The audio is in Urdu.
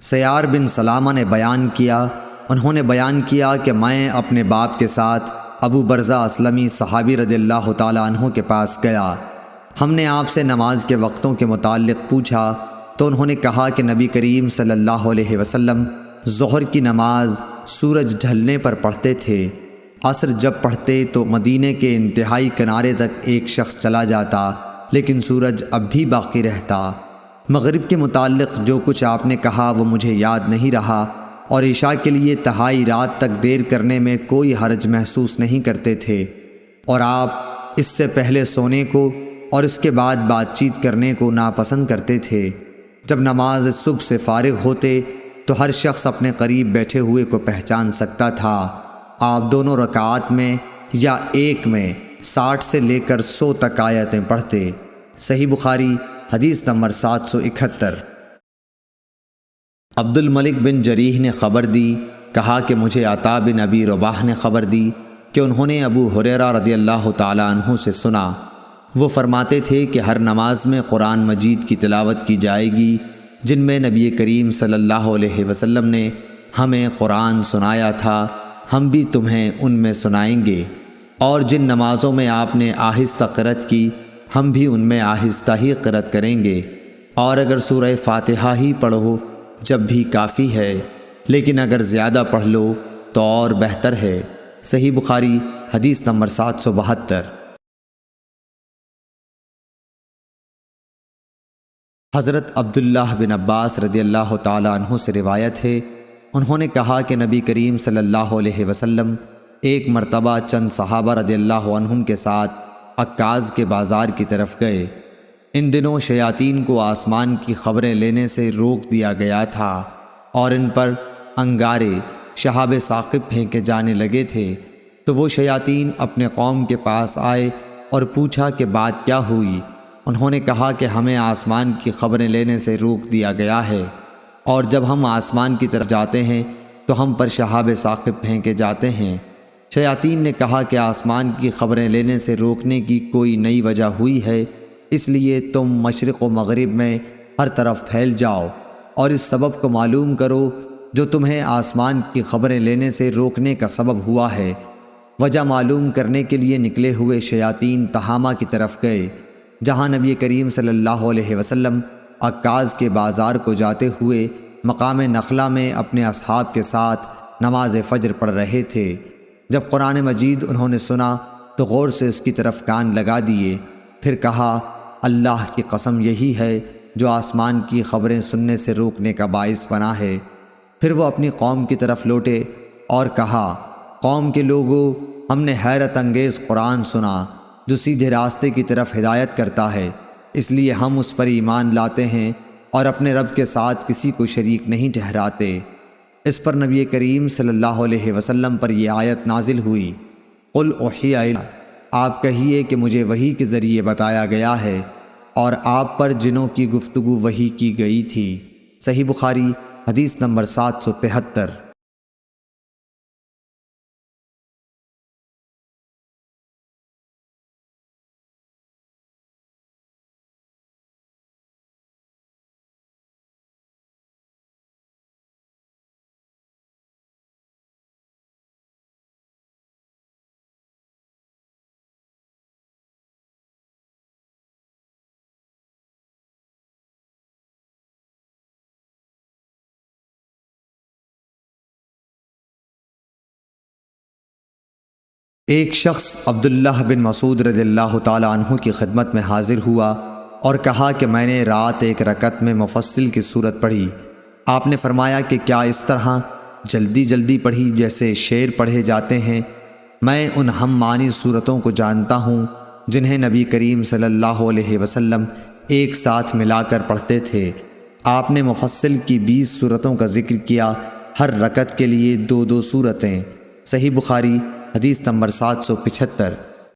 سیار بن سلامہ نے بیان کیا، انہوں نے بیان کیا کہ میں اپنے باپ کے ساتھ ابو برزہ اسلمی صحابی رضی اللہ تعالیٰ عنہ کے پاس گیا۔ ہم نے آپ سے نماز کے وقتوں کے متعلق پوچھا تو انہوں نے کہا کہ نبی کریم صلی اللہ علیہ وسلم ظہر کی نماز سورج ڈھلنے پر پڑھتے تھے، عصر جب پڑھتے تو مدینے کے انتہائی کنارے تک ایک شخص چلا جاتا لیکن سورج اب بھی باقی رہتا۔ مغرب کے متعلق جو کچھ آپ نے کہا وہ مجھے یاد نہیں رہا، اور عشاء کے لیے تہائی رات تک دیر کرنے میں کوئی حرج محسوس نہیں کرتے تھے، اور آپ اس سے پہلے سونے کو اور اس کے بعد بات چیت کرنے کو ناپسند کرتے تھے۔ جب نماز صبح سے فارغ ہوتے تو ہر شخص اپنے قریب بیٹھے ہوئے کو پہچان سکتا تھا۔ آپ دونوں رکعات میں یا ایک میں 60 سے لے کر 100 تک آیتیں پڑھتے۔ صحیح بخاری حدیث نمبر 771۔ عبد الملک بن جریح نے خبر دی، کہا کہ مجھے عطا بن ابی رباح نے خبر دی کہ انہوں نے ابو ہریرہ رضی اللہ تعالیٰ عنہ سے سنا، وہ فرماتے تھے کہ ہر نماز میں قرآن مجید کی تلاوت کی جائے گی جن میں نبی کریم صلی اللہ علیہ وسلم نے ہمیں قرآن سنایا تھا، ہم بھی تمہیں ان میں سنائیں گے، اور جن نمازوں میں آپ نے آہستہ قرأت کی ہم بھی ان میں آہستہ ہی قرأت کریں گے، اور اگر سورہ فاتحہ ہی پڑھو جب بھی کافی ہے، لیکن اگر زیادہ پڑھ لو تو اور بہتر ہے۔ صحیح بخاری حدیث نمبر 772۔ حضرت عبداللہ بن عباس رضی اللہ تعالیٰ عنہ سے روایت ہے، انہوں نے کہا کہ نبی کریم صلی اللہ علیہ وسلم ایک مرتبہ چند صحابہ رضی اللہ عنہم کے ساتھ عکاظ کے بازار کی طرف گئے۔ ان دنوں شیاطین کو آسمان کی خبریں لینے سے روک دیا گیا تھا اور ان پر انگارے شہاب ثاقب پھینکے جانے لگے تھے، تو وہ شیاطین اپنے قوم کے پاس آئے اور پوچھا کہ بات کیا ہوئی۔ انہوں نے کہا کہ ہمیں آسمان کی خبریں لینے سے روک دیا گیا ہے، اور جب ہم آسمان کی طرف جاتے ہیں تو ہم پر شہاب ثاقب پھینکے جاتے ہیں۔ شیاطین نے کہا کہ آسمان کی خبریں لینے سے روکنے کی کوئی نئی وجہ ہوئی ہے، اس لیے تم مشرق و مغرب میں ہر طرف پھیل جاؤ اور اس سبب کو معلوم کرو جو تمہیں آسمان کی خبریں لینے سے روکنے کا سبب ہوا ہے۔ وجہ معلوم کرنے کے لیے نکلے ہوئے شیاطین تہامہ کی طرف گئے، جہاں نبی کریم صلی اللہ علیہ وسلم عکاظ کے بازار کو جاتے ہوئے مقام نخلہ میں اپنے اصحاب کے ساتھ نماز فجر پڑھ رہے تھے۔ جب قرآن مجید انہوں نے سنا تو غور سے اس کی طرف کان لگا دیے، پھر کہا اللہ کی قسم یہی ہے جو آسمان کی خبریں سننے سے روکنے کا باعث بنا ہے۔ پھر وہ اپنی قوم کی طرف لوٹے اور کہا قوم کے لوگوں، ہم نے حیرت انگیز قرآن سنا جو سیدھے راستے کی طرف ہدایت کرتا ہے، اس لیے ہم اس پر ایمان لاتے ہیں اور اپنے رب کے ساتھ کسی کو شریک نہیں ٹھہراتے۔ اس پر نبی کریم صلی اللہ علیہ وسلم پر یہ آیت نازل ہوئی، قل اوحی الی، آپ کہیے کہ مجھے وحی کے ذریعے بتایا گیا ہے اور آپ پر جنوں کی گفتگو وحی کی گئی تھی۔ صحیح بخاری حدیث نمبر 773۔ ایک شخص عبداللہ بن مسعود رضی اللہ تعالیٰ عنہ کی خدمت میں حاضر ہوا اور کہا کہ میں نے رات ایک رکعت میں مفصل کی صورت پڑھی۔ آپ نے فرمایا کہ کیا اس طرح جلدی جلدی پڑھی جیسے شعر پڑھے جاتے ہیں؟ میں ان ہم معنی صورتوں کو جانتا ہوں جنہیں نبی کریم صلی اللہ علیہ وسلم ایک ساتھ ملا کر پڑھتے تھے۔ آپ نے مفصل کی 20 صورتوں کا ذکر کیا، ہر رکعت کے لیے 2 2 صورتیں۔ صحیح بخاری حدیث نمبر 775۔